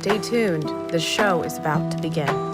Stay tuned. The show is about to begin.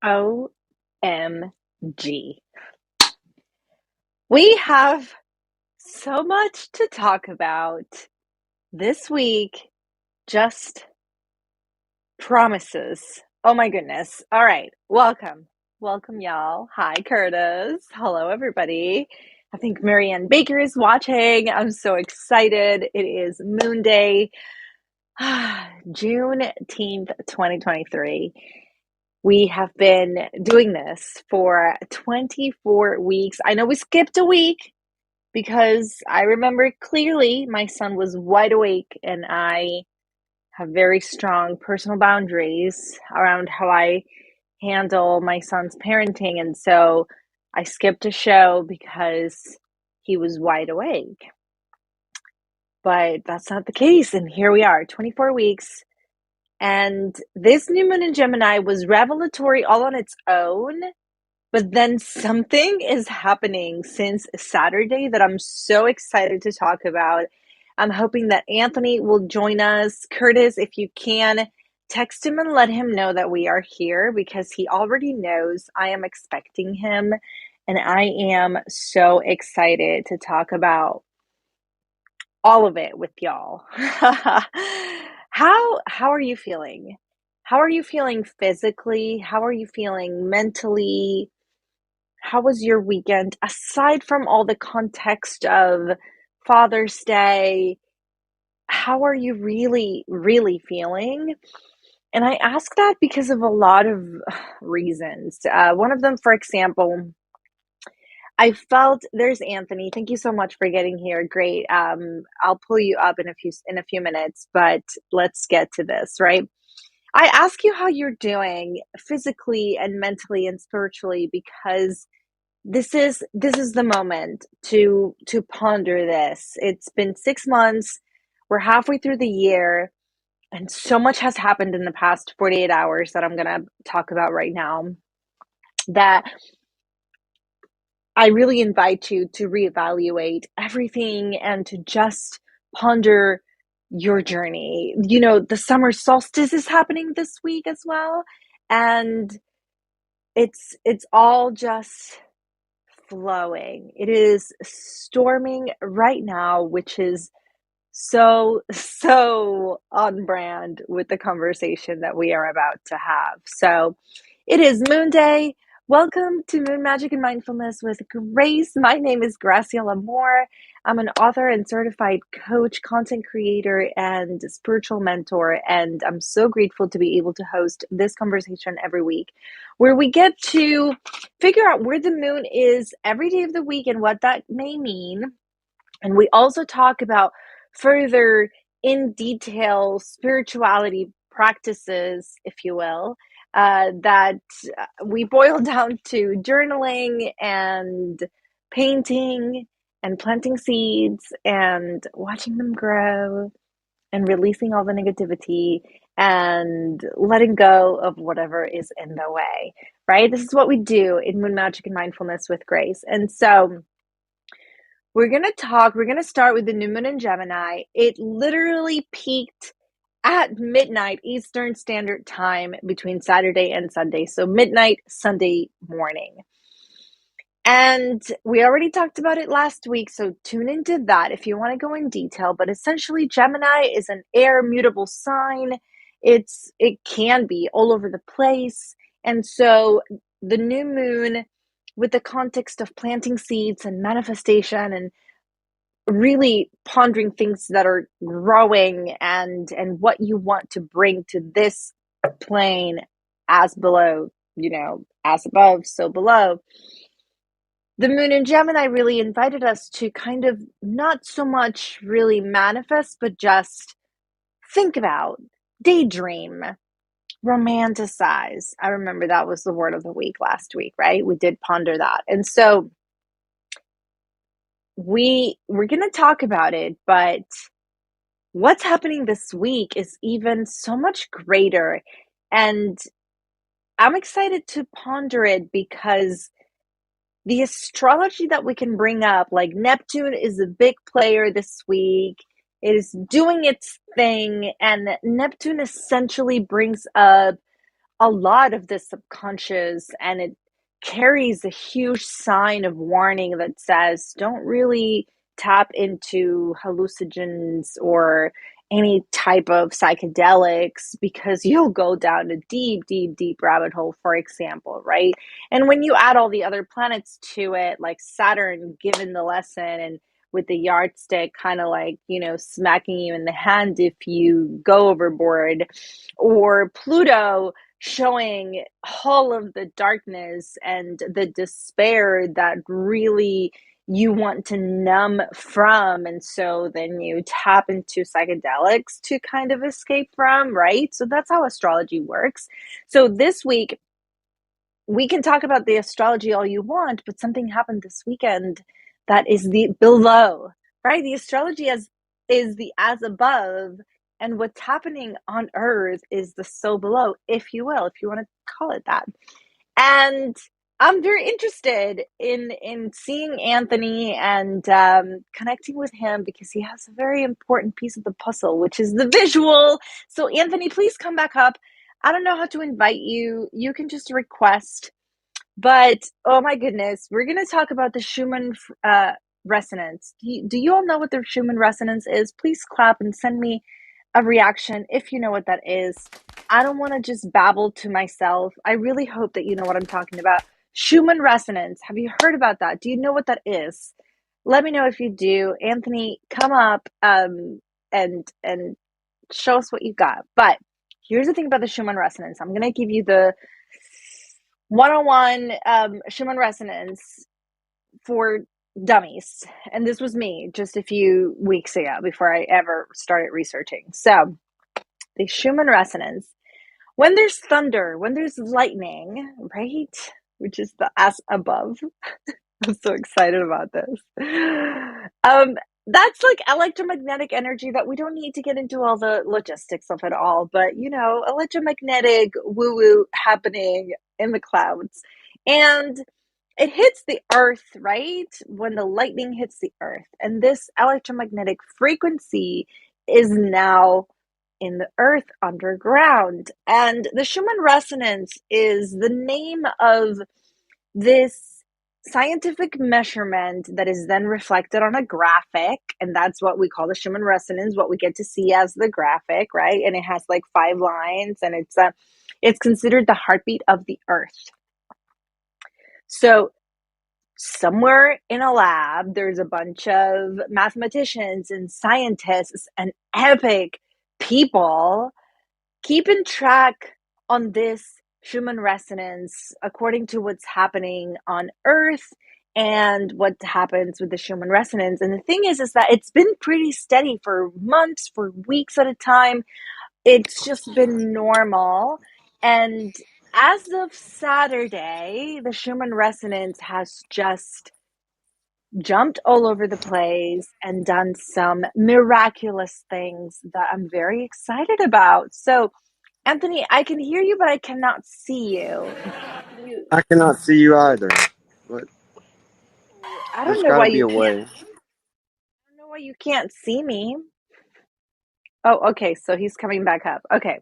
OMG. We have so much to talk about this week. Just promises. Oh my goodness. All right. Welcome. Welcome, y'all. Hi, Curtis. Hello, everybody. I think Marianne Baker is watching. I'm so excited. It is Moon Day, Juneteenth, 2023. We have been doing this for 24 weeks. I know we skipped a week because I remember clearly my son was wide awake, and I have very strong personal boundaries around how I handle my son's parenting. And so I skipped a show because he was wide awake. But that's not the case. And here we are, 24 weeks. And this new moon in Gemini was revelatory all on its own. But then something is happening since Saturday that I'm so excited to talk about. I'm hoping that Anthony will join us. Curtis, if you can, text him and let him know that we are here because he already knows I am expecting him. And I am so excited to talk about all of it with y'all. How are you feeling? How are you feeling physically? How are you feeling mentally? How was your weekend? Aside from all the context of Father's Day, how are you really, really feeling? And I ask that because of a lot of reasons. One of them, for example, I felt there's Anthony. Thank you so much for getting here. Great. I'll pull you up in a few minutes, but let's get to this, right? I ask you how you're doing physically and mentally and spiritually because this is the moment to ponder this. It's been 6 months. We're halfway through the year, and so much has happened in the past 48 hours that I'm gonna talk about right now. That I really invite you to reevaluate everything and to just ponder your journey. You know, the summer solstice is happening this week as well, and it's all just flowing. It is storming right now, which is so on brand with the conversation that we are about to have. So it is Moon Day. Welcome to Moon Magic and Mindfulness with Grace. My name is Graciela Moore. I'm an author and certified coach, content creator, and spiritual mentor. And I'm so grateful to be able to host this conversation every week where we get to figure out where the moon is every day of the week and what that may mean. And we also talk about further in detail spirituality practices, if you will, that we boil down to journaling and painting and planting seeds and watching them grow and releasing all the negativity and letting go of whatever is in the way, right? This is what we do in Moon Magic and Mindfulness with Grace. And so we're going to start with the new moon in Gemini. It literally peaked at midnight Eastern Standard Time between Saturday and Sunday. So midnight Sunday morning. And we already talked about it last week, so tune into that if you want to go in detail. But essentially, Gemini is an air mutable sign. It can be all over the place. And so the new moon, with the context of planting seeds and manifestation and really pondering things that are growing and what you want to bring to this plane, as below, as above, so below. The moon in Gemini really invited us to kind of not so much really manifest, but just think about, daydream, romanticize. I remember that was the word of the week last week, right? We did ponder that. And so we're going to talk about it, but what's happening this week is even so much greater. And I'm excited to ponder it because the astrology that we can bring up, like Neptune is a big player this week. It is doing its thing, and Neptune essentially brings up a lot of the subconscious, and it carries a huge sign of warning that says don't really tap into hallucinogens or any type of psychedelics because you'll go down a deep, deep, deep rabbit hole, for example, right? And when you add all the other planets to it, like Saturn given the lesson and with the yardstick kind of like, smacking you in the hand if you go overboard, or Pluto showing all of the darkness and the despair that really you want to numb from. And so then you tap into psychedelics to kind of escape from, right? So that's how astrology works. So this week, we can talk about the astrology all you want, but something happened this weekend that is the below, right? The astrology is the as above, and what's happening on earth is the so below, if you will, if you want to call it that. And I'm very interested in seeing Anthony and connecting with him because he has a very important piece of the puzzle, which is the visual. So Anthony, please come back up. I don't know how to invite you. You can just request. But oh my goodness, we're going to talk about the Schumann resonance. Do you all know what the Schumann resonance is? Please clap and send me a reaction if you know what that is. I don't want to just babble to myself. I really hope that you know what I'm talking about. Schumann resonance. Have you heard about that? Do you know what that is? Let me know if you do. Anthony, come up and show us what you got. But here's the thing about the Schumann resonance. I'm going to give you the 101 Schumann resonance for dummies. And this was me just a few weeks ago before I ever started researching. So, the Schumann resonance, when there's thunder, when there's lightning, right? Which is the as above. I'm so excited about this. That's like electromagnetic energy that we don't need to get into all the logistics of it all, but electromagnetic woo woo happening in the clouds. And it hits the earth, right? When the lightning hits the earth. And this electromagnetic frequency is now in the earth underground. And the Schumann resonance is the name of this scientific measurement that is then reflected on a graphic, and that's what we call the Schumann resonance, what we get to see as the graphic, right? And it has like 5 lines, and it's considered the heartbeat of the earth. So somewhere in a lab, there's a bunch of mathematicians and scientists and epic people keeping track on this Schumann resonance according to what's happening on Earth and what happens with the Schumann resonance. And the thing is that it's been pretty steady for months, for weeks at a time. It's just been normal. And as of Saturday, the Schumann resonance has just jumped all over the place and done some miraculous things that I'm very excited about. So, Anthony, I can hear you, but I cannot see you. I cannot see you either, but I don't there's know got why to be you a can't. way. I don't know why you can't see me. Oh, okay. So he's coming back up. Okay.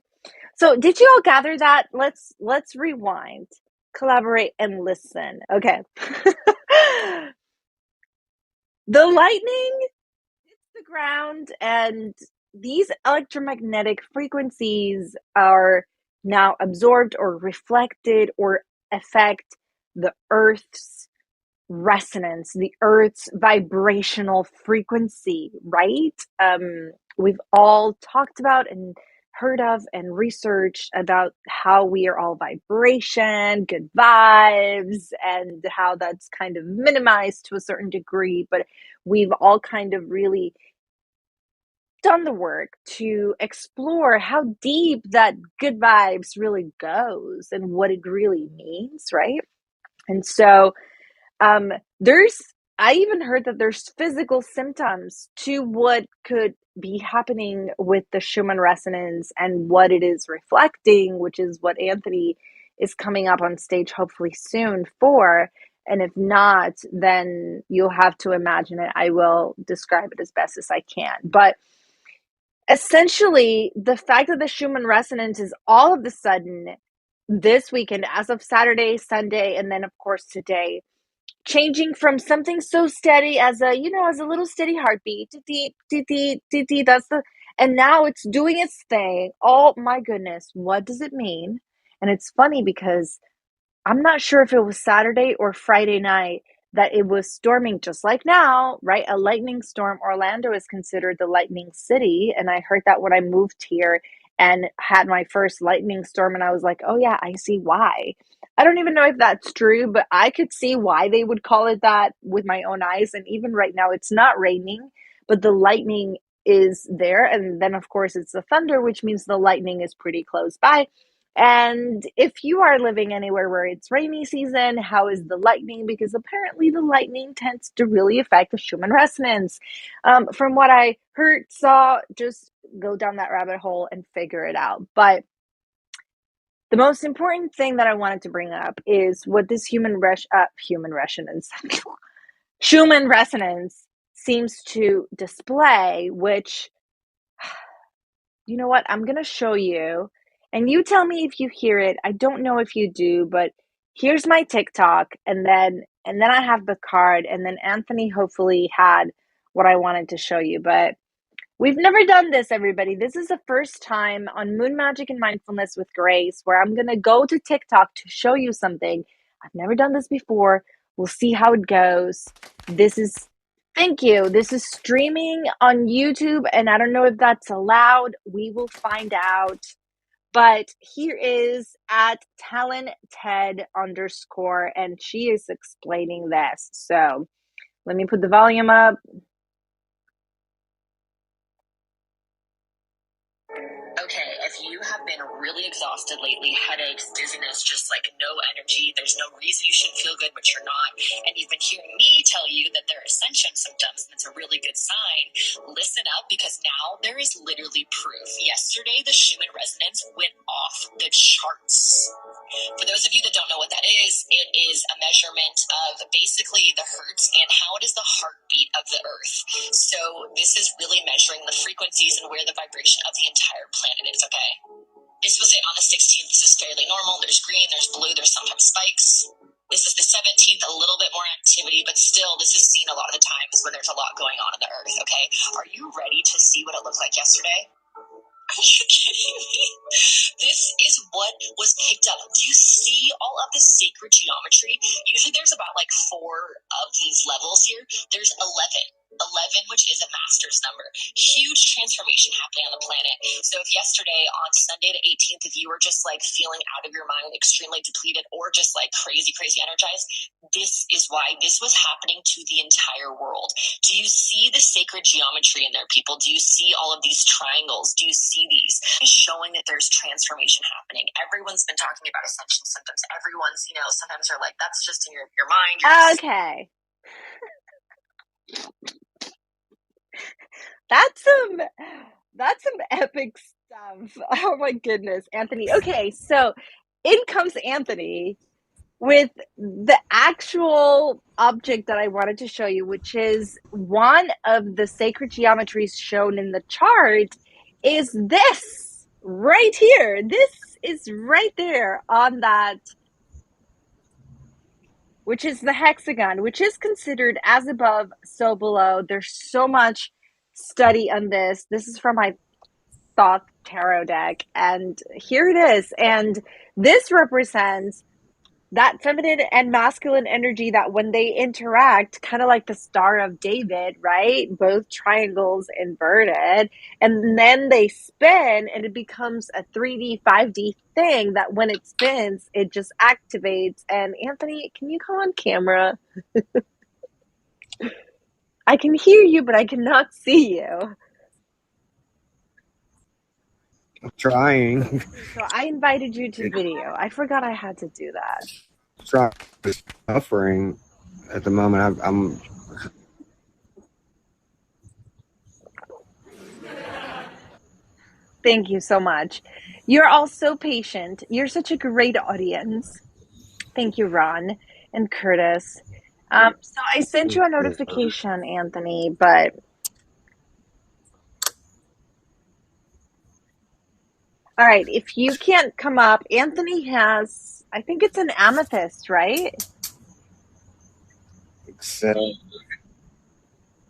So did you all gather that? Let's rewind, collaborate, and listen. Okay. The lightning hits the ground, and these electromagnetic frequencies are now absorbed or reflected or affect the Earth's resonance, the Earth's vibrational frequency, right? We've all talked about and heard of and researched about how we are all vibration, good vibes, and how that's kind of minimized to a certain degree, but we've all kind of really done the work to explore how deep that good vibes really goes and what it really means, right? And so um, there's, I even heard that there's physical symptoms to what could be happening with the Schumann resonance and what it is reflecting, which is what Anthony is coming up on stage hopefully soon for. And if not, then you'll have to imagine it. I will describe it as best as I can. But essentially, the fact that the Schumann resonance is all of a sudden this weekend, as of Saturday, Sunday, and then of course today, changing from something so steady as a little steady heartbeat, that's the, and now it's doing its thing. Oh my goodness, what does it mean? And it's funny because I'm not sure if it was Saturday or Friday night that it was storming just like now, right? A lightning storm. Orlando is considered the lightning city. And I heard that when I moved here and had my first lightning storm. And I was like, oh, yeah, I see why. I don't even know if that's true, but I could see why they would call it that with my own eyes. And even right now, it's not raining, but the lightning is there. And then, of course, it's the thunder, which means the lightning is pretty close by. And if you are living anywhere where it's rainy season, how is the lightning? Because apparently the lightning tends to really affect the Schumann resonance. From what I heard, saw, just go down that rabbit hole and figure it out. But the most important thing that I wanted to bring up is what this human resonance, Schumann resonance seems to display, which, you know what? I'm going to show you and you tell me if you hear it. I don't know if you do, but here's my TikTok and then I have the card and then Anthony hopefully had what I wanted to show you, but we've never done this, everybody. This is the first time on Moon Magic and Mindfulness with Grace where I'm going to go to TikTok to show you something. I've never done this before. We'll see how it goes. This is Thank you. This is streaming on YouTube, and I don't know if that's allowed. We will find out. But here is at Talon Ted underscore, and she is explaining this. So let me put the volume up. Okay, if you have been really exhausted lately, headaches, dizziness, just like no energy, there's no reason you should feel good, but you're not, and you've been hearing me tell you that there are ascension symptoms, and it's a really good sign, listen up because now there is literally proof. Yesterday, the Schumann resonance went off the charts. For those of you that don't know what that is, it is a measurement of basically the hertz and how it is the heartbeat of the Earth. So this is really measuring the frequencies and where the vibration of the entire planet is, okay? This was it on the 16th. This is fairly normal. There's green, there's blue, there's sometimes spikes. This is the 17th, a little bit more activity, but still, this is seen a lot of the times when there's a lot going on in the Earth, okay? Are you ready to see what it looked like yesterday? Are you kidding me? This is what was picked up. Do you see all of the sacred geometry? Usually there's about like 4 of these levels here. There's 11. 11, which is a master's number. Huge transformation happening on the planet. So if yesterday on Sunday the 18th, if you were just like feeling out of your mind, extremely depleted, or just like crazy, crazy energized, this is why this was happening to the entire world. Do you see the sacred geometry in there, people? Do you see all of these triangles? Do you see these? It's showing that there's transformation happening. Everyone's been talking about ascension symptoms. Everyone's, sometimes they're like, that's just in your mind. Okay. That's some epic stuff. Oh my goodness, Anthony. Okay, so in comes Anthony with the actual object that I wanted to show you, which is one of the sacred geometries shown in the chart is this right here. This is right there on that which is the hexagon, which is considered as above, so below. There's so much study on this. This is from my Thoth tarot deck, and here it is. And this represents that feminine and masculine energy that when they interact, kind of like the Star of David, right? Both triangles inverted, and then they spin and it becomes a 3D, 5D thing that when it spins, it just activates. And Anthony, can you come on camera? I can hear you, but I cannot see you. I'm trying. So I invited you to video. I forgot I had to do that. Trying. Suffering at the moment. I'm. Thank you so much. You're all so patient. You're such a great audience. Thank you, Ron and Curtis. So I sent you a notification, Anthony, but all right, if you can't come up, Anthony has, I think it's an amethyst, right? Except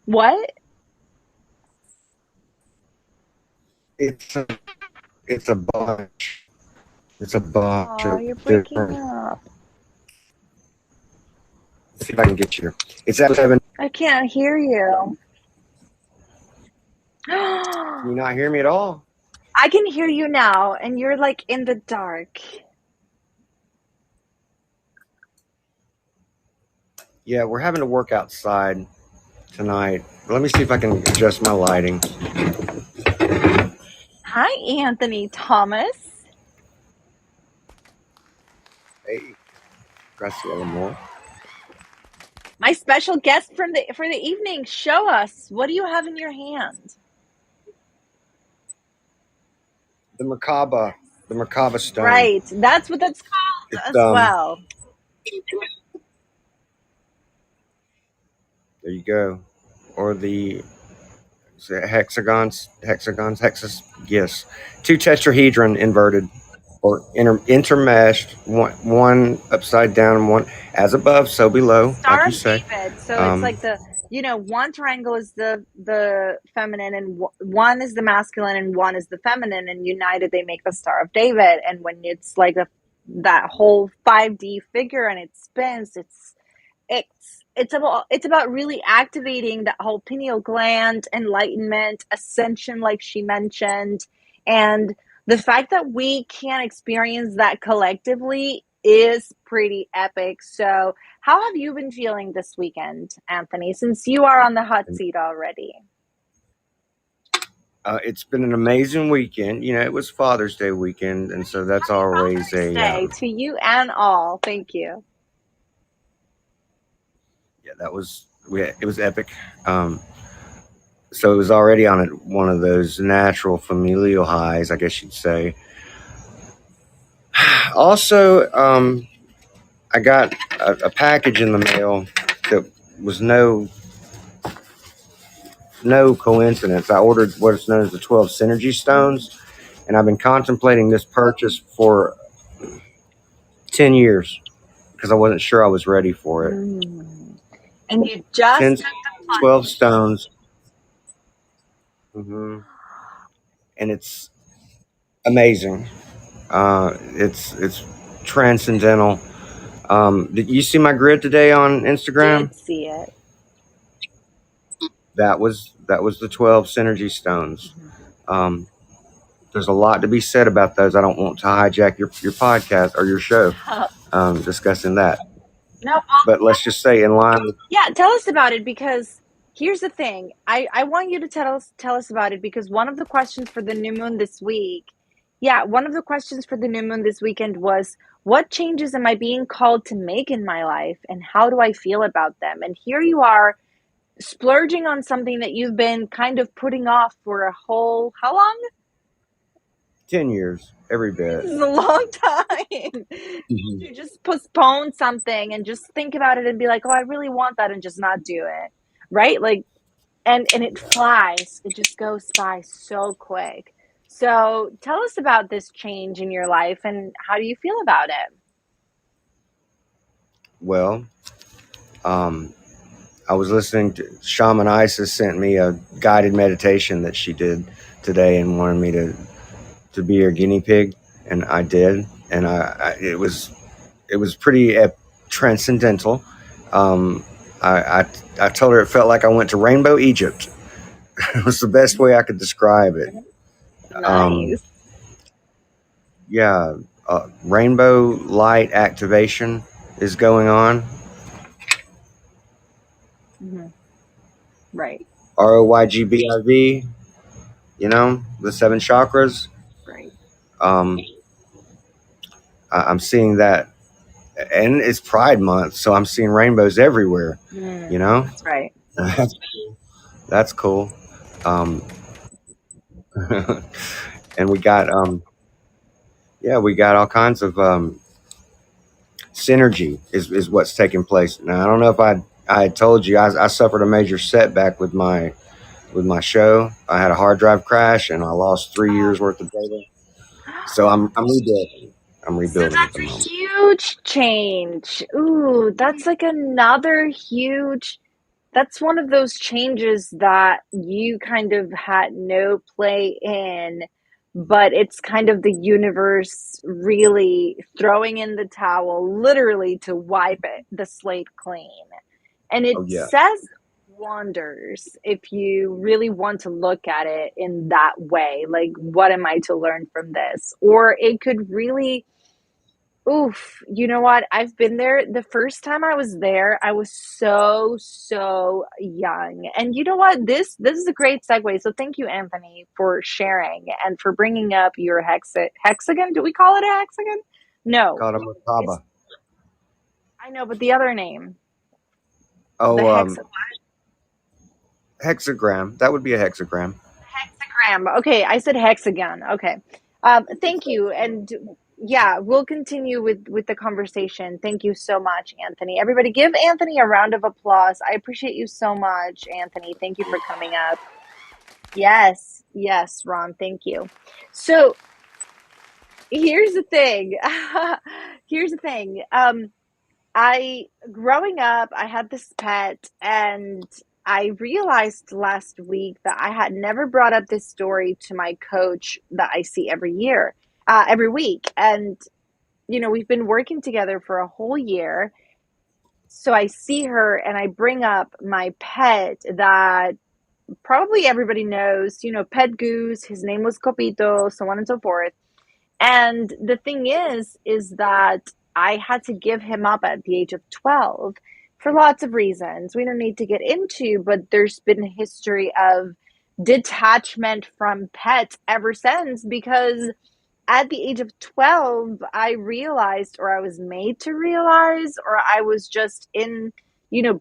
What? it's a bunch. It's a bunch Oh, of you're breaking different. up. Let's see if I can get you. It's at 7. I can't hear you. Can you not hear me at all? I can hear you now, and you're like in the dark. Yeah, we're having to work outside tonight. Let me see if I can adjust my lighting. Hi, Anthony Thomas. Hey, press a little more. My special guest for the evening. Show us, what do you have in your hand? The Merkaba stone. Right, that's what that's called It's, as well. there you go. Or the hexagons, yes. 2 tetrahedron inverted or intermeshed, one upside down and one as above, so below, like Star you of say. David. So it's like the, one triangle is the feminine, and one is the masculine, and one is the feminine, and united they make the Star of David. And when it's like that whole 5D figure and it spins, it's about really activating that whole pineal gland, enlightenment, ascension, like she mentioned, and the fact that we can experience that collectively is pretty epic. So how have you been feeling this weekend, Anthony, since you are on the hot seat already? It's been an amazing weekend. It was Father's Day weekend, and so that's always Father's Day to you and all. Thank you. yeah, it was epic. So it was already on one of those natural familial highs, I guess you'd say. Also, I got a package in the mail that was no coincidence. I ordered what's known as the 12 Synergy Stones, and I've been contemplating this purchase for 10 years because I wasn't sure I was ready for it. And you just 10, took the 12 plunge. stones. And it's amazing. It's transcendental. Did you see my grid today on Instagram? Did see it. That was the 12 Synergy Stones. There's a lot to be said about those. I don't want to hijack your podcast or your show discussing that. No, But let's just say in line with yeah, tell us about it, because here's the thing. I want you to tell us about it, because one of the questions for the new moon this week, one of the questions for the new moon this weekend was, what changes am I being called to make in my life, and how do I feel about them? And here you are, splurging on something that you've been kind of putting off for a whole, how long? 10 years, every bit. This is a long time. To just postpone something and just think about it and be like, oh, I really want that, and just not do it. Right? Like, and it flies. It just goes by so quick. So tell us about this change in your life, and how do you feel about it? Well, I was listening to Shaman Isis sent me a guided meditation that she did today and wanted me to be her guinea pig, and I did, and it was pretty transcendental. Um, I told her it felt like I went to Rainbow Egypt. It was the best way I could describe it. Um, Nice. yeah, rainbow light activation is going on. Hmm. Right, ROYGBIV, you know, the seven chakras. right. Um, I'm seeing that, and it's Pride Month, so I'm seeing rainbows everywhere. You know, That's right. that's cool. Um, and we got yeah, we got all kinds of synergy is what's taking place now. I don't know if I had told you I suffered a major setback with my show. I had a hard drive crash and I lost 3 years worth of data. So I'm rebuilding. I'm So rebuilding at the that's a moment. huge change. Ooh, that's like another huge, that's one of those changes that you kind of had no play in, but it's kind of the universe really throwing in the towel, literally to wipe the slate clean. And it Oh yeah. says wonders if you really want to look at it in that way. Like, what am I to learn from this? Or it could really, oof, you know what? I've been there. The first time I was there, I was so young. And you know what? This is a great segue. So thank you, Anthony, for sharing and for bringing up your hexagon. Do we call it a hexagon? No. Called a It's, Merkaba. I know, but the other name, the Oh, hex hexagram. That would be a hexagram. hexagram. Okay, I said hexagon. Okay. Thank you. And yeah, we'll continue with the conversation. Thank you so much, Anthony. Everybody give Anthony a round of applause. I appreciate you so much, Anthony. Thank you for coming up. Yes, yes, Ron, thank you. So here's the thing. Here's the thing. I growing up, I had this pet, and I realized last week that I had never brought up this story to my coach that I see every week. And we've been working together for a whole year. So I see her and I bring up my pet that probably everybody knows, Pet Goose, his name was Copito, so on and so forth. And the thing is that I had to give him up at the age of 12 for lots of reasons we don't need to get into, but there's been a history of detachment from pets ever since, because at the age of 12, I realized, or I was made to realize, or I was just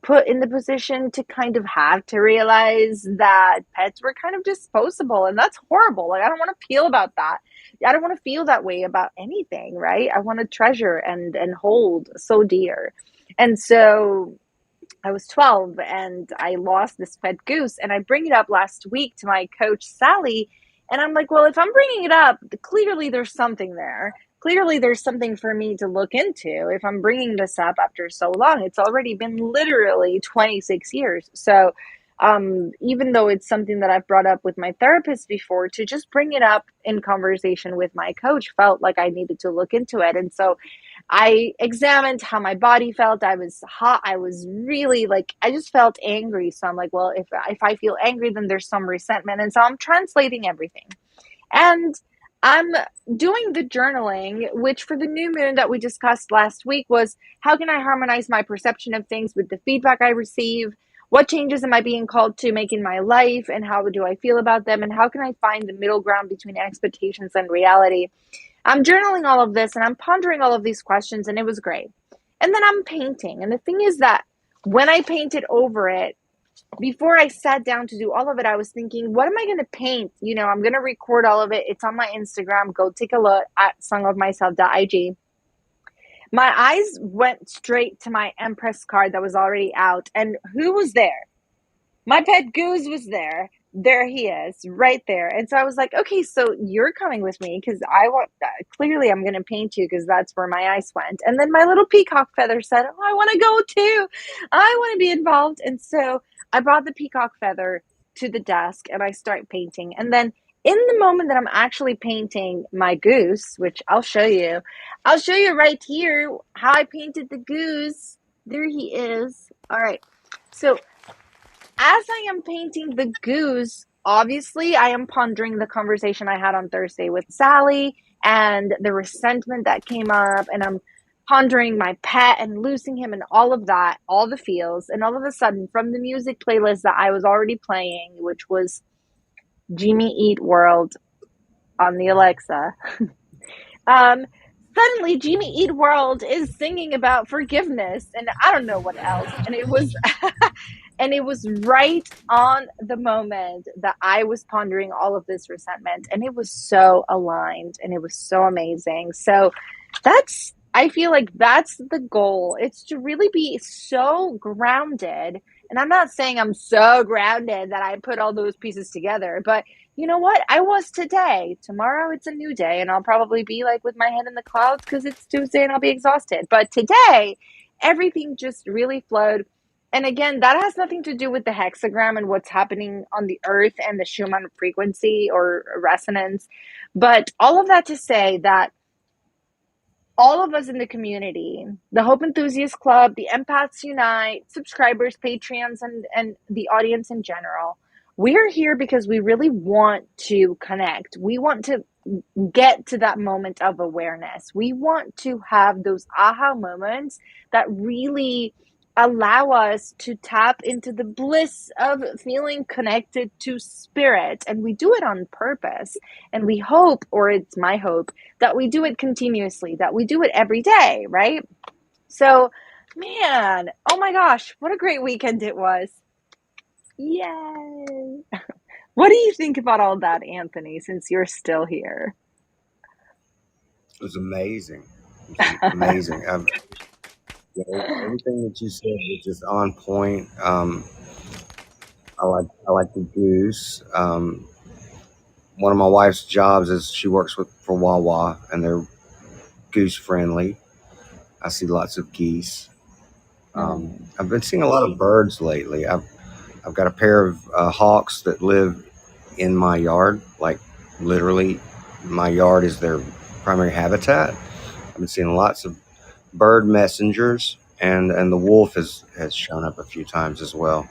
put in the position to kind of have to realize that pets were kind of disposable. And that's horrible. Like, I don't want to feel about that. I don't want to feel that way about anything, right? I want to treasure and hold so dear. And so I was 12 and I lost this pet goose. And I bring it up last week to my coach, Sally. And I'm like, well, if I'm bringing it up, clearly there's something there. Clearly there's something for me to look into. If I'm bringing this up after so long, it's already been literally 26 years. So even though it's something that I've brought up with my therapist before, to just bring it up in conversation with my coach felt like I needed to look into it. And so I examined how my body felt. I was hot. I was really like, I just felt angry. So I'm like, well, if I feel angry, then there's some resentment. And so I'm translating everything. And I'm doing the journaling, which for the new moon that we discussed last week was, how can I harmonize my perception of things with the feedback I receive? What changes am I being called to make in my life? And how do I feel about them? And how can I find the middle ground between expectations and reality? I'm journaling all of this and I'm pondering all of these questions, and it was great. And then I'm painting. And the thing is that when I painted over it, before I sat down to do all of it, I was thinking, what am I going to paint? I'm going to record all of it. It's on my Instagram. Go take a look at songofmyself.ig. My eyes went straight to my Empress card that was already out. And who was there? My pet Goose was there. There he is, right there. And so I was like, okay, so you're coming with me because I want that. Clearly, I'm going to paint you because that's where my eyes went. And then my little peacock feather said, oh, I want to go too. I want to be involved. And so I brought the peacock feather to the desk and I start painting. And then in the moment that I'm actually painting my goose, which I'll show you right here how I painted the goose. There he is. All right. So as I am painting the goose, obviously I am pondering the conversation I had on Thursday with Sally and the resentment that came up, and I'm pondering my pet and losing him and all of that, all the feels. And all of a sudden, from the music playlist that I was already playing, which was Jimmy Eat World on the Alexa, suddenly Jimmy Eat World is singing about forgiveness and I don't know what else. And it was and it was right on the moment that I was pondering all of this resentment, and it was so aligned and it was so amazing. So I feel like that's the goal. It's to really be so grounded. And I'm not saying I'm so grounded that I put all those pieces together, but you know what? I was today. Tomorrow it's a new day, and I'll probably be like with my head in the clouds because it's Tuesday and I'll be exhausted. But today, everything just really flowed. And again, that has nothing to do with the hexagram and what's happening on the earth and the Schumann frequency or resonance. But all of that to say that all of us in the community, the Hope Enthusiast Club, the Empaths Unite, subscribers, Patreons, and the audience in general, we're here because we really want to connect. We want to get to that moment of awareness. We want to have those aha moments that really allow us to tap into the bliss of feeling connected to spirit. And we do it on purpose. And we hope, or it's my hope, that we do it continuously, that we do it every day, right? So, man, oh my gosh, what a great weekend it was. Yay. What do you think about all that, Anthony, since you're still here? It was amazing. It was amazing. Everything that you said was just on point. I like the goose. One of my wife's jobs is she works for Wawa, and they're goose friendly. I see lots of geese. I've been seeing a lot of birds lately. I've got a pair of hawks that live in my yard, like literally, my yard is their primary habitat. I've been seeing lots of bird messengers, and the wolf has shown up a few times as well.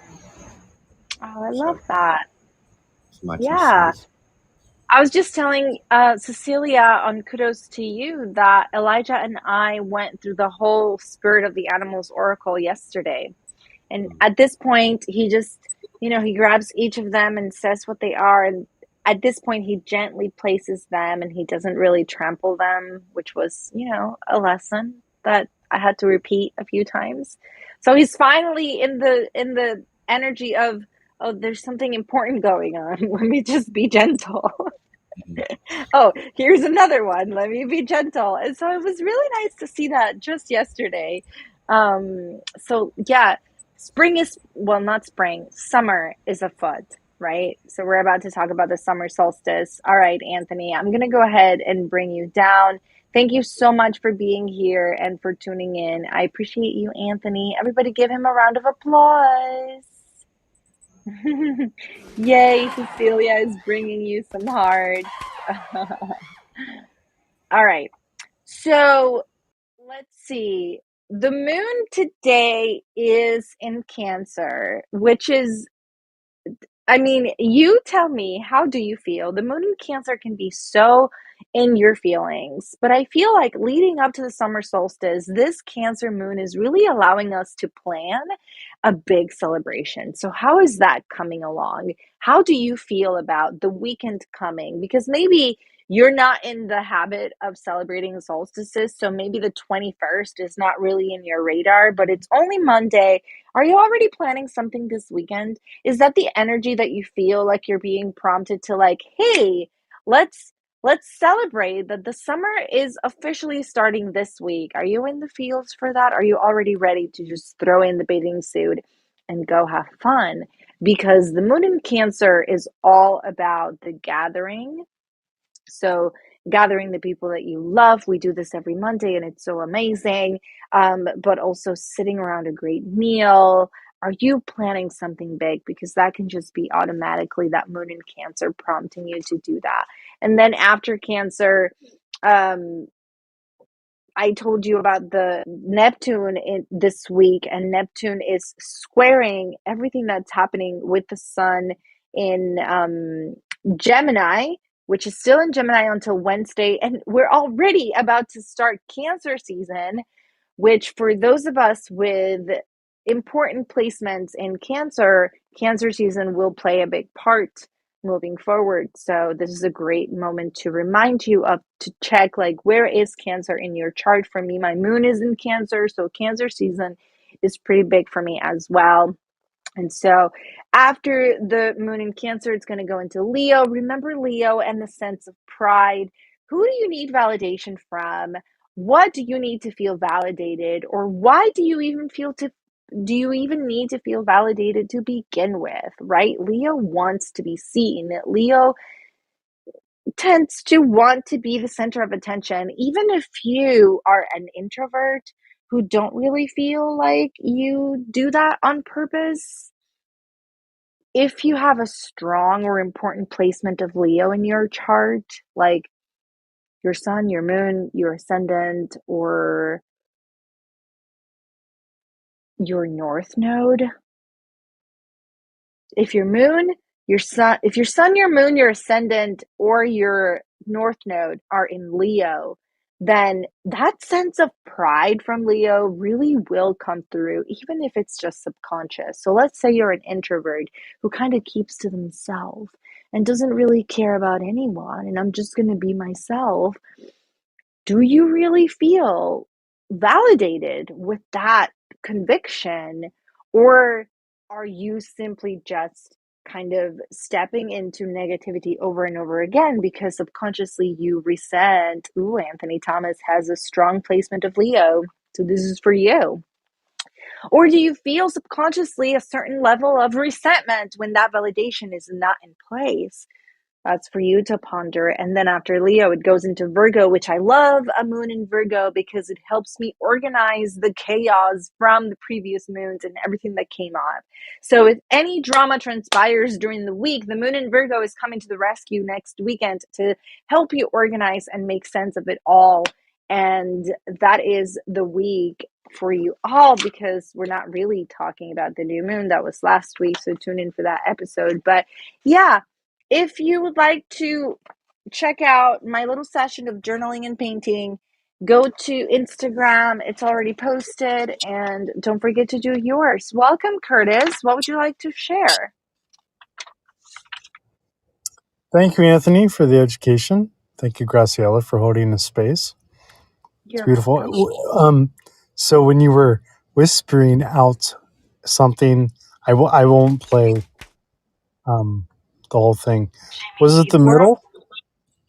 Oh, I love So that. it's my two Yeah. cents. I was just telling Cecilia on Kudos to You that Elijah and I went through the whole Spirit of the Animals Oracle yesterday. And at this point, he just, he grabs each of them and says what they are. And at this point, he gently places them and he doesn't really trample them, which was, a lesson that I had to repeat a few times. So he's finally in the energy of, oh, there's something important going on. Let me just be gentle. Oh, here's another one. Let me be gentle. And so it was really nice to see that just yesterday. So yeah, spring is, well, not spring, summer is afoot, right? So we're about to talk about the summer solstice. All right, Anthony, I'm going to go ahead and bring you down. Thank you so much for being here and for tuning in. I appreciate you, Anthony. Everybody give him a round of applause. Yay, Cecilia is bringing you some hearts. All right. So let's see. The moon today is in Cancer, which is, I mean, you tell me, how do you feel? The moon in Cancer can be so in your feelings, but I feel like leading up to the summer solstice, this Cancer moon is really allowing us to plan a big celebration. So, how is that coming along? How do you feel about the weekend coming? Because maybe you're not in the habit of celebrating solstices, so maybe the 21st is not really in your radar, but it's only Monday. Are you already planning something this weekend? Is that the energy that you feel like you're being prompted to, like, hey, let's celebrate that the summer is officially starting this week? Are you in the fields for that? Are you already ready to just throw in the bathing suit and go have fun? because the moon in Cancer is all about the gathering. So gathering the people that you love. We do this every Monday and it's so amazing. But also sitting around a great meal. Are you planning something big? Because that can just be automatically that moon in Cancer prompting you to do that. And then after Cancer, I told you about the Neptune this week, and Neptune is squaring everything that's happening with the sun in Gemini, which is still in Gemini until Wednesday. And we're already about to start Cancer season, which for those of us with important placements in Cancer, Cancer season will play a big part moving forward. So this is a great moment to remind you of to check like where is Cancer in your chart. For me, my moon is in Cancer, so Cancer season is pretty big for me as well. And so after the moon in Cancer, it's going to go into Leo. Remember Leo and the sense of pride. Who do you need validation from? What do you need to feel validated? Or why do you even need to feel validated to begin with, right? Leo wants to be seen. Leo tends to want to be the center of attention, even if you are an introvert who don't really feel like you do that on purpose. If you have a strong or important placement of Leo in your chart, like your sun, your moon, your ascendant, or your north node, if your moon, your sun, your moon, your ascendant, or your north node are in Leo, then that sense of pride from Leo really will come through, even if it's just subconscious. So let's say you're an introvert who kind of keeps to themselves and doesn't really care about anyone, and I'm just going to be myself. Do you really feel validated with that conviction? Or are you simply just kind of stepping into negativity over and over again because subconsciously you resent, ooh, Anthony Thomas has a strong placement of Leo, so this is for you? Or do you feel subconsciously a certain level of resentment when that validation is not in place? That's for you to ponder. And then after Leo, it goes into Virgo, which I love a moon in Virgo because it helps me organize the chaos from the previous moons and everything that came up. So if any drama transpires during the week, the moon in Virgo is coming to the rescue next weekend to help you organize and make sense of it all. And that is the week for you all, because we're not really talking about the new moon. That was last week, so tune in for that episode. But yeah, if you would like to check out my little session of journaling and painting, go to Instagram. It's already posted. And don't forget to do yours. Welcome, Curtis. What would you like to share? Thank you, Anthony, for the education. Thank you, Graciela, for holding the space. It's You're beautiful. welcome. So when you were whispering out something, I won't play the whole thing. Was it Eat the World? middle?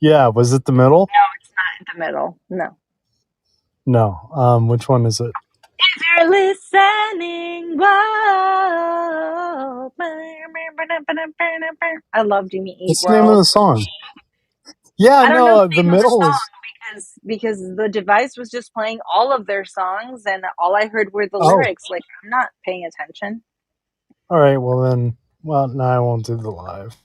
Yeah, was it the middle? No, it's not in the middle. No. No. Which one is it? If you're listening, whoa. I love Jimmy Eat What's the name of World. the song? Yeah, I don't know no, the the name of the middle song is. because the device was just playing all of their songs and all I heard were the Oh, lyrics. Like, I'm not paying attention. all right. Well then, no, I won't do the live.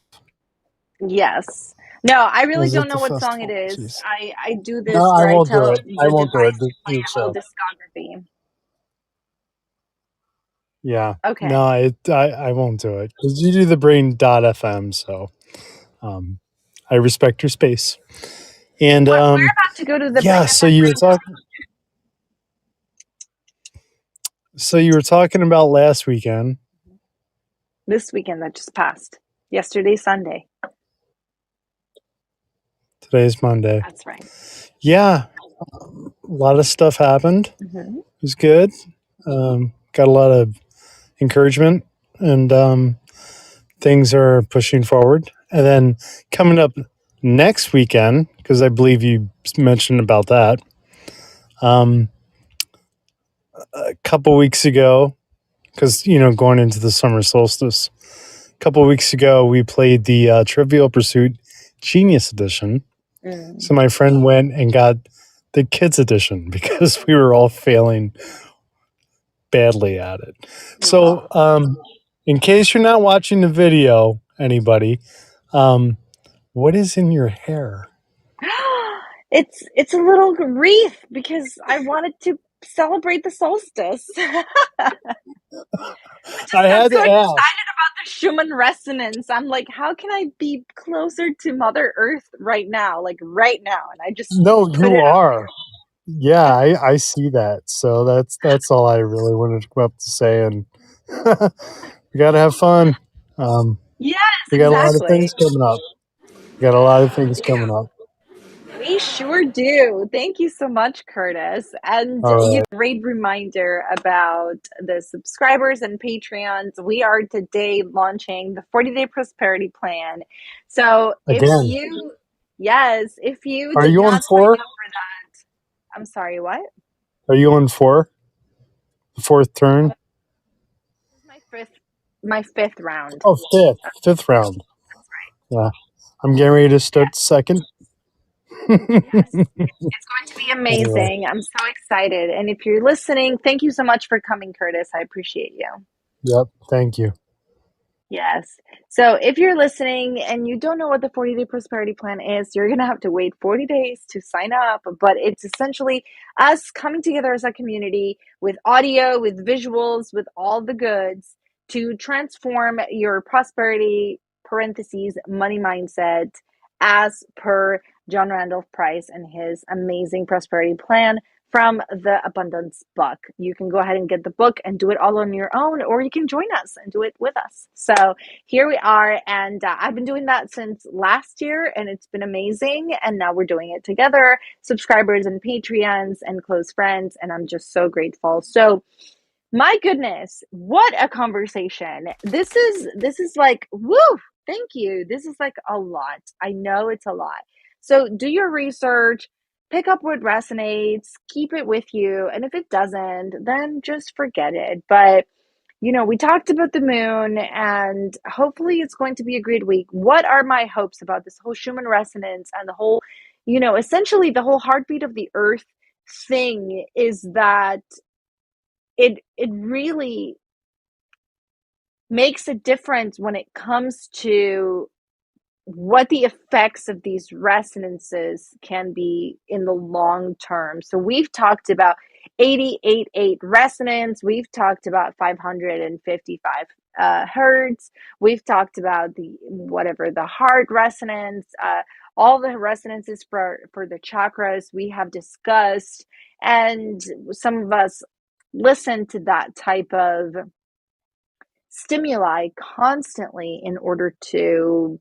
Yes. No, I really Is don't it know the what song it festival? is. Jeez. I do No, this I where I won't do tell it. I the won't do it. device to Just play do the a whole show. discography. Yeah. Okay. No, I won't do it because you do the brain.fm. So I respect your space. And We're about to go to the Brain yeah, FM so you were talking about last weekend. this weekend that just passed. Yesterday, Sunday. Today's Monday. That's right. Yeah, a lot of stuff happened. Mm-hmm. It was good. Got a lot of encouragement, and things are pushing forward. And then coming up next weekend, because I believe you mentioned about that a couple weeks ago, because going into the summer solstice, couple of weeks ago, we played the Trivial Pursuit Genius Edition. So my friend went and got the kids edition because we were all failing badly at it. So, in case you're not watching the video, anybody, what is in your hair? It's a little wreath because I wanted to celebrate the solstice. I Got had so to excited ask. about the Schumann resonance. I'm like, how can I be closer to Mother Earth right now? Like right now. And I just No, put you it out are. Yeah, there. I see that. So that's all I really wanted to come up to say. And we got to have fun. Yes, We got a lot of exactly. things coming up. We sure do. Thank you so much, Curtis. And All right. great reminder about the subscribers and Patreons. We are today launching the 40-day prosperity plan. So Again, if you are did you on not sign 4? up for that, I'm sorry, what? Are you on 4? The fourth turn? This is my fifth round. Oh, fifth round. That's right. Yeah, I'm getting ready to start the second. Yes. It's going to be Anyway, amazing. I'm so excited. And if you're listening, thank you so much for coming, Curtis. I appreciate you. yep. Thank you. Yes. So if you're listening and you don't know what the 40-day prosperity plan is, you're going to have to wait 40 days to sign up. But it's essentially us coming together as a community with audio, with visuals, with all the goods to transform your prosperity, parentheses, money mindset as per John Randolph Price and his amazing prosperity plan from the Abundance book. You can go ahead and get the book and do it all on your own, or you can join us and do it with us. So here we are, and I've been doing that since last year, and it's been amazing. And now we're doing it together, subscribers and Patreons and close friends, and I'm just so grateful. So my goodness, what a conversation. This is like, woo, thank you. This is like a lot. I know it's a lot. So do your research, pick up what resonates, keep it with you. And if it doesn't, then just forget it. But we talked about the moon, and hopefully it's going to be a great week. What are my hopes about this whole Schumann resonance and the whole, essentially the whole heartbeat of the earth thing is that it really makes a difference when it comes to what the effects of these resonances can be in the long term. So we've talked about 88.8 resonance. We've talked about 555 hertz. We've talked about the heart resonance, all the resonances for the chakras we have discussed. And some of us listen to that type of stimuli constantly in order to,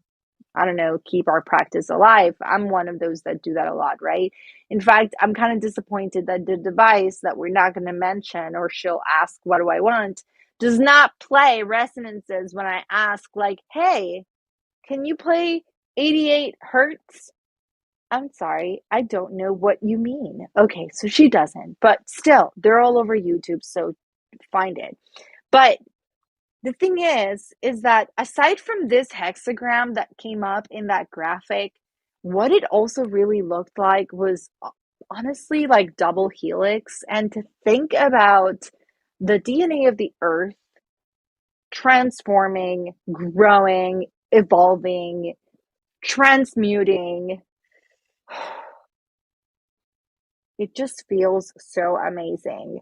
I don't know, keep our practice alive. I'm one of those that do that a lot, right? In fact, I'm kind of disappointed that the device that we're not going to mention, or she'll ask, what do I want, does not play resonances when I ask, like, hey, can you play 88 hertz? I'm sorry, I don't know what you mean. Okay, so she doesn't, but still, they're all over YouTube, so find it. But the thing is that aside from this hexagram that came up in that graphic, what it also really looked like was honestly like double helix. And to think about the DNA of the earth transforming, growing, evolving, transmuting, it just feels so amazing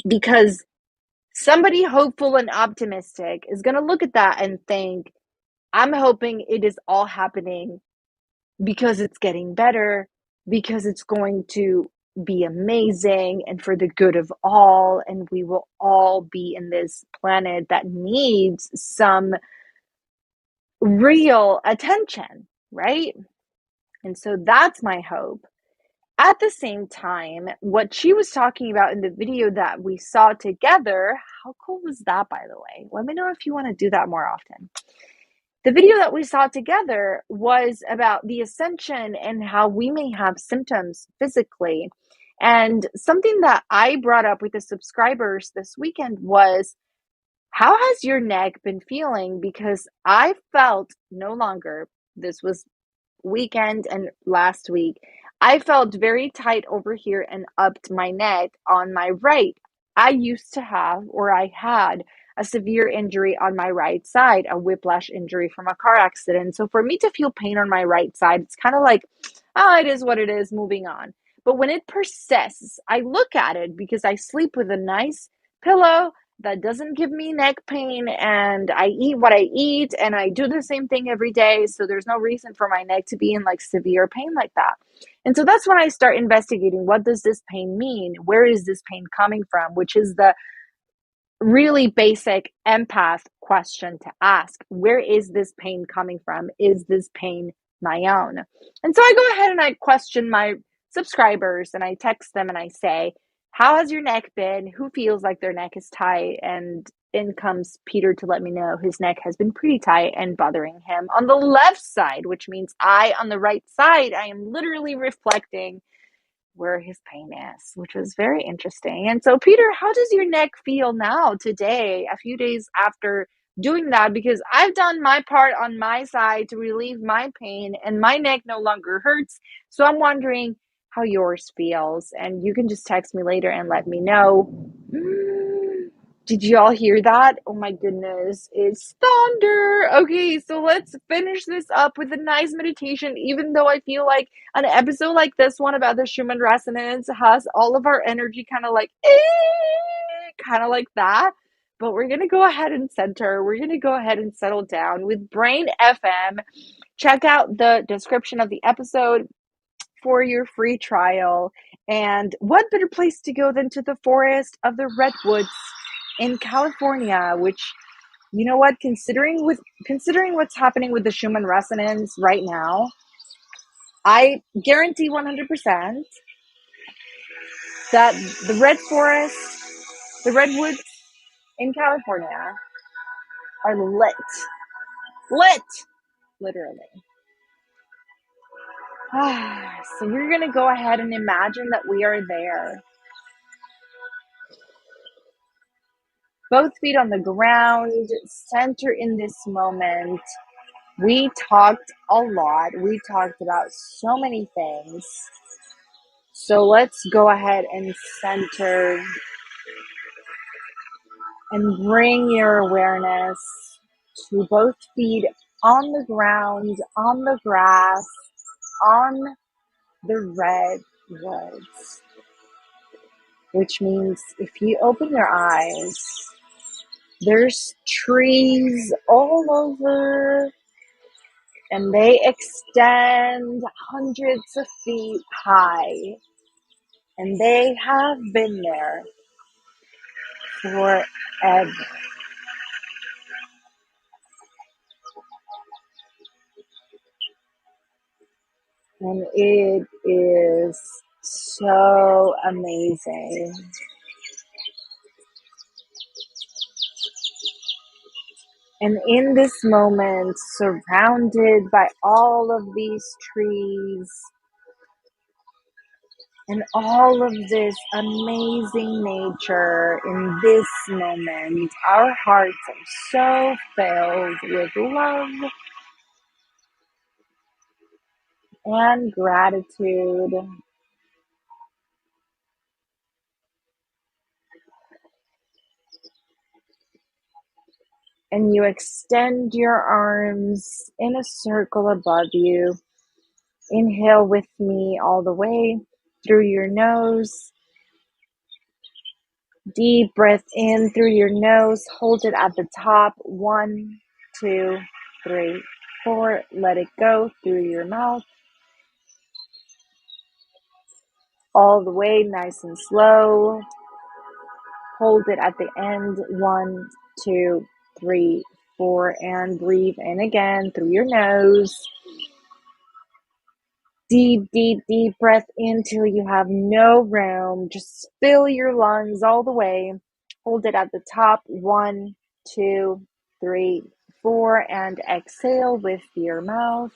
because somebody hopeful and optimistic is going to look at that and think, I'm hoping it is all happening because it's getting better, because it's going to be amazing and for the good of all. And we will all be in this planet that needs some real attention, right? And so that's my hope. At the same time, what she was talking about in the video that we saw together, how cool was that, by the way? Let me know if you want to do that more often. The video that we saw together was about the ascension and how we may have symptoms physically. And something that I brought up with the subscribers this weekend was How has your neck been feeling? Because I felt no longer, this was weekend and last week, I felt very tight over here and upped my neck on my right. I used to have, or I had, a severe injury on my right side, a whiplash injury from a car accident. So for me to feel pain on my right side, it's kind of like, oh, it is what it is, moving on. But when it persists, I look at it because I sleep with a nice pillow that doesn't give me neck pain, and I eat what I eat, and I do the same thing every day, so there's no reason for my neck to be in like severe pain like that. And so that's when I start investigating, what does this pain mean? Where is this pain coming from? Which is the really basic empath question to ask. Where is this pain coming from? Is this pain my own? And so I go ahead and I question my subscribers, and I text them and I say, how has your neck been? Who feels like their neck is tight? And in comes Peter to let me know his neck has been pretty tight and bothering him on the left side, which means on the right side, I am literally reflecting where his pain is, which was very interesting. And so, Peter, how does your neck feel now, today, a few days after doing that? Because I've done my part on my side to relieve my pain, and my neck no longer hurts. So I'm wondering how yours feels. And you can just text me later and let me know. Did you all hear that? Oh my goodness, it's thunder. Okay, so let's finish this up with a nice meditation, even though I feel like an episode like this one about the Schumann resonance has all of our energy kind of like, kind of like that. But we're going to go ahead and center. We're going to go ahead and settle down with Brain FM. Check out the description of the episode for your free trial. And what better place to go than to the forest of the redwoods in California, which, you know what, considering what's happening with the Schumann resonance right now, I guarantee 100% that the the redwoods in California are lit, literally. So we're going to go ahead and imagine that we are there. Both feet on the ground, center in this moment. We talked a lot. We talked about so many things. So let's go ahead and center and bring your awareness to both feet on the ground, on the grass, on the redwoods. Which means if you open your eyes, there's trees all over, and they extend hundreds of feet high, and they have been there forever. And it is so amazing. And in this moment, surrounded by all of these trees and all of this amazing nature, in this moment, our hearts are so filled with love and gratitude. And you extend your arms in a circle above you. Inhale with me all the way through your nose. Deep breath in through your nose. Hold it at the top. 1, 2, 3, 4. Let it go through your mouth. All the way, nice and slow. Hold it at the end. 1, 2, 3, 4. And breathe in again through your nose. Deep, deep, deep breath in till you have no room. Just fill your lungs all the way. Hold it at the top. 1, 2, 3, 4. And exhale with your mouth.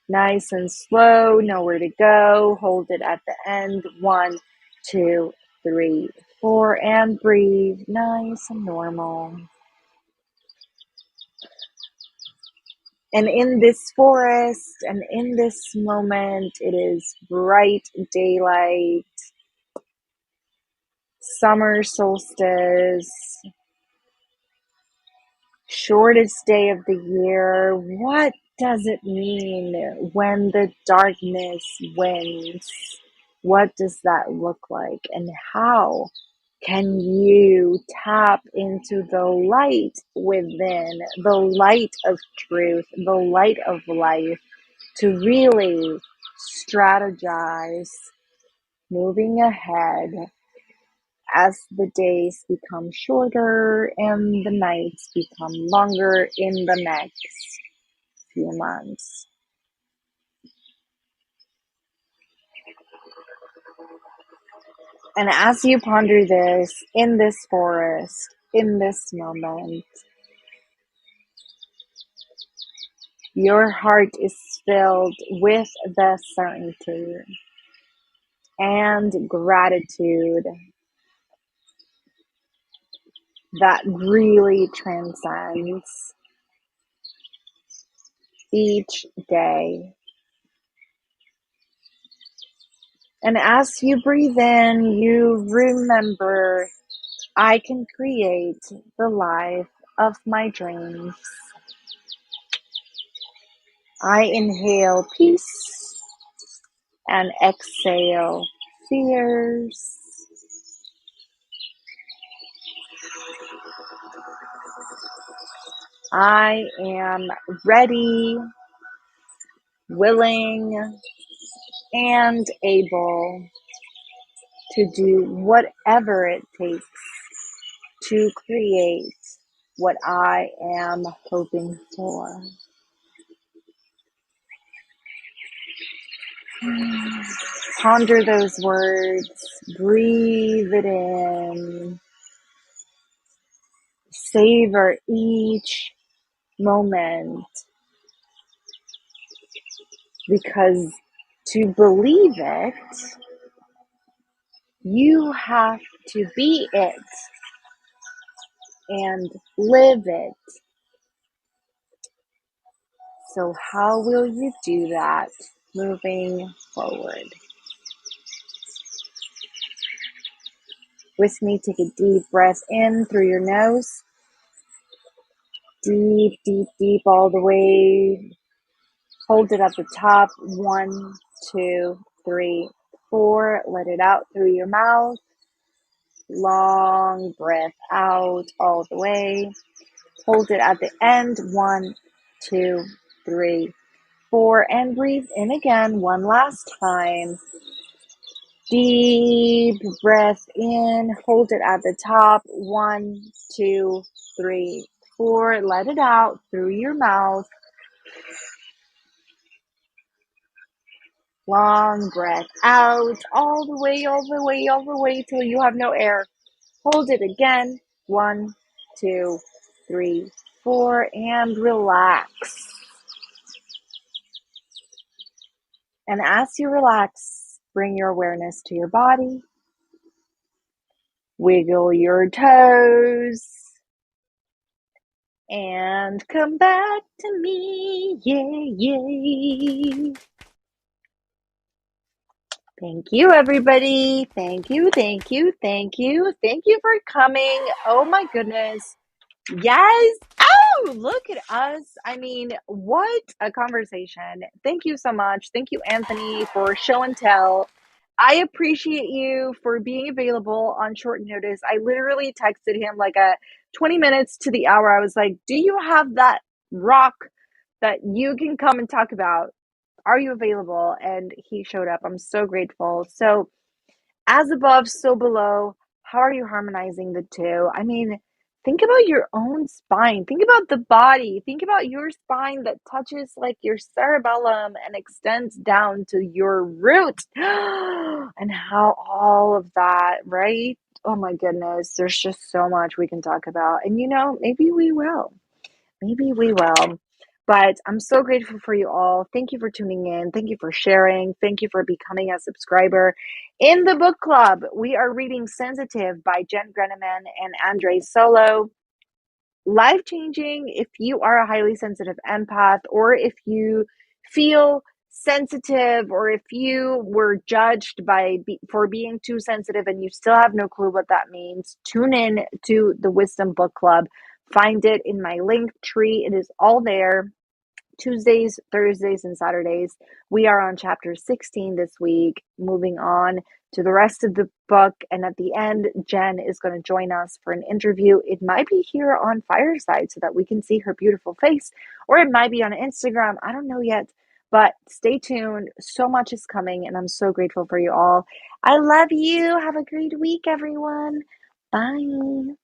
Nice and slow. Nowhere to go. Hold it at the end. 1, 2, 3, 4, and breathe nice and normal. And in this forest and in this moment, it is bright daylight, summer solstice, shortest day of the year. What does it mean when the darkness wins? What does that look like? And how can you tap into the light within, the light of truth, the light of life, to really strategize moving ahead as the days become shorter and the nights become longer in the next few months? And as you ponder this in this forest, in this moment, your heart is filled with the certainty and gratitude that really transcends each day. And as you breathe in, you remember, I can create the life of my dreams. I inhale peace and exhale fears. I am ready, willing, and able to do whatever it takes to create what I am hoping for. Ponder those words, breathe it in, savor each moment, because to believe it, you have to be it and live it. So how will you do that moving forward? With me, take a deep breath in through your nose. Deep, deep, deep all the way. Hold it at the top. 1, 2, 3, 4. Let it out through your mouth. Long breath out all the way. Hold it at the end. 1, 2, 3, 4. And breathe in again one last time. Deep breath in. Hold it at the top. 1, 2, 3, 4. Let it out through your mouth. Long breath out all the way, all the way, all the way till you have no air. Hold it again. 1, 2, 3, 4, and relax. And as you relax, bring your awareness to your body. Wiggle your toes. And come back to me. Yay, yay. Thank you, everybody. Thank you, thank you, thank you. Thank you for coming. Oh my goodness. Yes. Oh, look at us. I mean, what a conversation. Thank you so much. Thank you, Anthony, for show and tell. I appreciate you for being available on short notice. I literally texted him like 20 minutes to the hour. I was like, do you have that rock that you can come and talk about? Are you available? And he showed up. I'm so grateful. So, as above, so below. How are you harmonizing the two? I mean, think about your own spine. Think about the body. Think about your spine that touches like your cerebellum and extends down to your root. And how all of that, right? Oh my goodness, there's just so much we can talk about. And maybe we will. Maybe we will. But I'm so grateful for you all. Thank you for tuning in. Thank you for sharing. Thank you for becoming a subscriber. In the book club, we are reading Sensitive by Jen Greneman and Andre Solo. Life changing if you are a highly sensitive empath, or if you feel sensitive, or if you were judged for being too sensitive and you still have no clue what that means. Tune in to the Wisdom Book Club. Find it in my link tree. It is all there. Tuesdays, Thursdays, and Saturdays. We are on chapter 16 this week, moving on to the rest of the book. And at the end, Jen is going to join us for an interview. It might be here on Fireside so that we can see her beautiful face, or it might be on Instagram. I don't know yet, but stay tuned. So much is coming, and I'm so grateful for you all. I love you. Have a great week, everyone. Bye.